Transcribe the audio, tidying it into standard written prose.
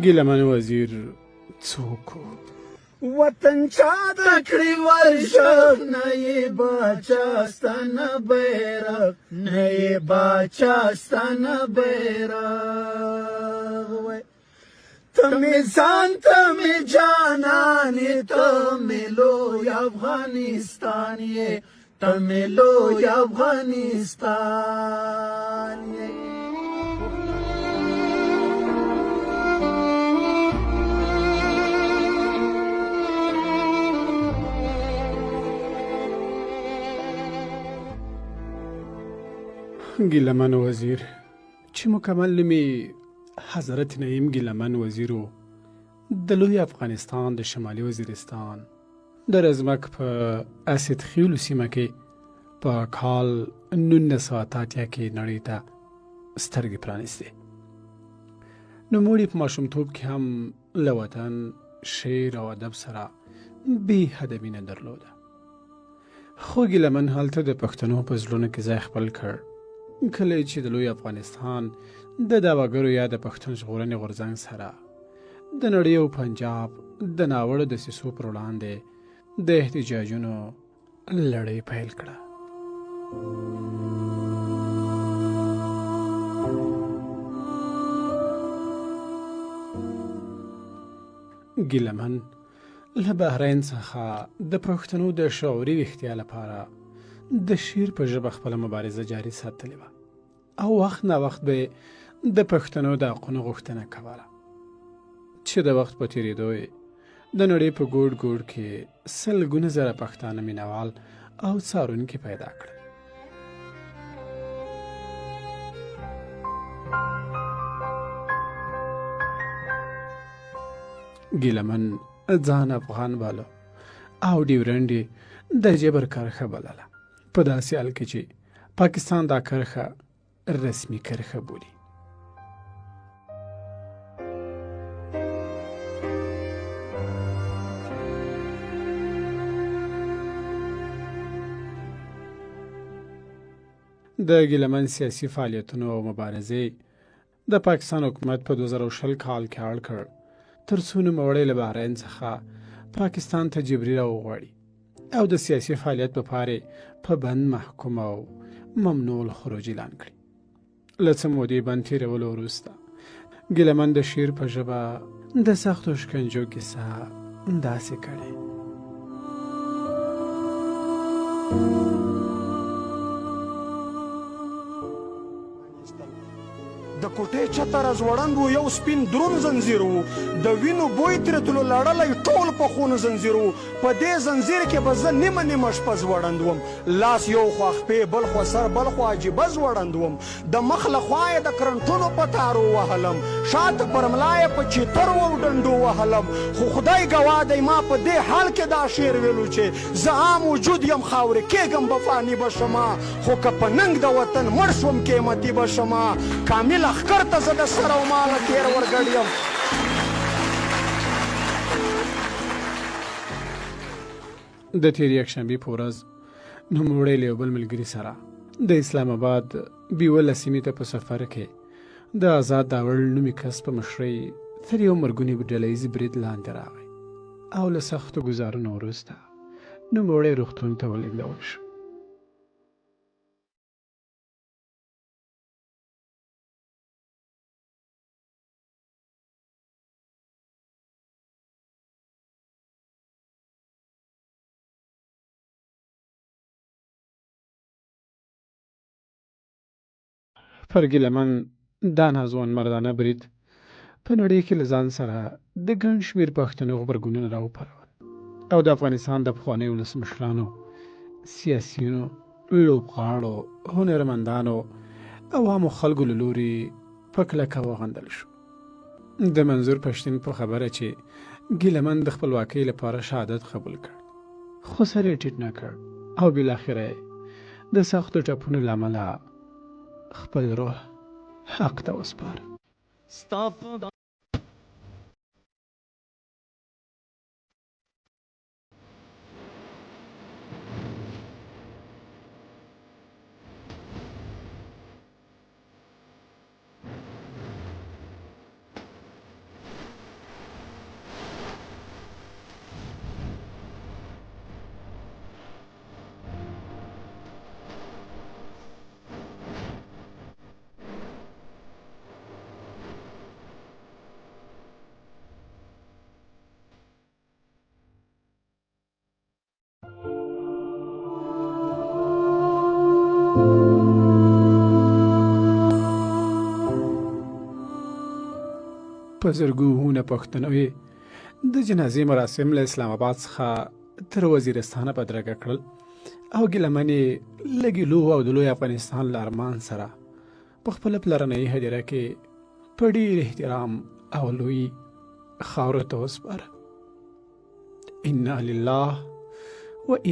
ګیلمن وزیر څوک و؟ وطن چا تکړی ورشه نه یې باچا ستانه بیرغ نه یې باچا ستانه بیرغ ته مې ځان ته مې جانان یې ته مې لوی افغانستان یې ته مې لوی افغانستان یې ګیلمن وزیر چې مکمل نومې حضرت نعیم ګیلمن وزیر و د لوی افغانستان د شمالي وزیرستان د رزمک په اسد خیلو سیمه کې په کال 1980 کې نړۍ ته سترګې پرانیستې. نوموړي په ماشومتوب کې هم له وطن شعر او ادب سره بې حده مینه درلوده. خو ګیلمن هلته د پښتنو په زړونو کې ځای خپل کړ کله چې د لوی افغانستان د دعوګرو یا د پښتون ژغورنې غورځنګ سره د نړۍ او پنجاب د ناوړه دسیسو پر وړاندې د احتجاجونو لړۍ پیل کړه. ګیلمن له بحرین څخه د پښتنو د شعوري ویښتیا لپاره د شعر په ژبه خپله مبارزه جاري ساتلې وه او وخت نه وخت به د پښتنو د حقونو غوښتنه کوله چې د وخت په تېرېدو یې د نړۍ په ګوټ ګوټ کې سلګونه زره پښتانه مینوال او څارونکي پیدا کړل. ګیلمن ځان افغان باله او ډیورنډ یې د جبر کرښه بلله په داسې حال کې چې پاکستان دا کرښه رسمي کرښه بولي. د ګیلمن سیاسي فعالیتونو او مبارزې د پاکستان حکومت په 2020 کال کې اړ کړ تر څو نوموړی له بحرین څخه پاکستان ته جبري راوغواړي او د سیاسي فعالیت لپاره په بند محکوم او ممنوع الخروج اعلان کړي. له څه مودې بند تېرولو وروسته ګیلمن د شعر په ژبه د سختو شکنجو کیسه داسې کړې. د کوټې چتر ځوړند و یو سپین دروند زنځیر و د وینو بوی ترې تلو لړلی ټول په خونو زنځیر و په دې زنځیر کې به زه نیمه نیمه شپه ځوړند وم لاس یو خوا خپې بل خوا سر بل خوا عجیبه ځوړند وم د مخ له خوا یې د کرنټونو په تارو وهلم شاته پر ملا یې په چیترو او ډنډو وهلم خو خدای ګواه دی ما په دې حال کې دا شعر ویلو چې زه عام وجود یم خاورې کېږم به فاني به شمه خو که په ننګ د وطن مړ شوم قیمتي به شمه کامل اخکر ته زه د سر او ماله تېر ورګډ یم. د تېرې یکشنبې په ورځ نوموړی له یو بل ملګري سره د اسلام آباد بیوله سیمې ته په سفر کې د آزاد داور نومي کس په مشرۍ تر یو مرګوني ډلهییز برید لاندې راغی او له سختو ګزارونو وروسته نوموړی روغتون ته ولېږدول شو. پر ګیلمن دا ناځوان مردانه برید په نړۍ کې له ځان سره د ګڼ شمېر پښتنو غبرګونونه راوپارول او د افغانستان د پخوانیو ولسمشرانو، سیاسیونو، لوبغاړو، هنرمندانو او عامو خلکو له لوري په کلکه وغندل شو. د منظور پښتین په خبره چې ګیلمن د خپلواکۍ لپاره شهادت قبول کړ خو سر یې ټیټ نه کړ او بالاخره د سختو ټپونو له امله خپل روح حق ته وسپاره. په زرګونه پښتنوي د جنازې مراسم له اسلام آباد څخه تر وزیرستانه بدرګه کړل او ګیلمن یې له ګیلو او د لوی افغانستان له ارمان سره په خپله پلرنۍ هدیره کې په ډېر احترام او لوی خاورو ته وسپاره. انا لله و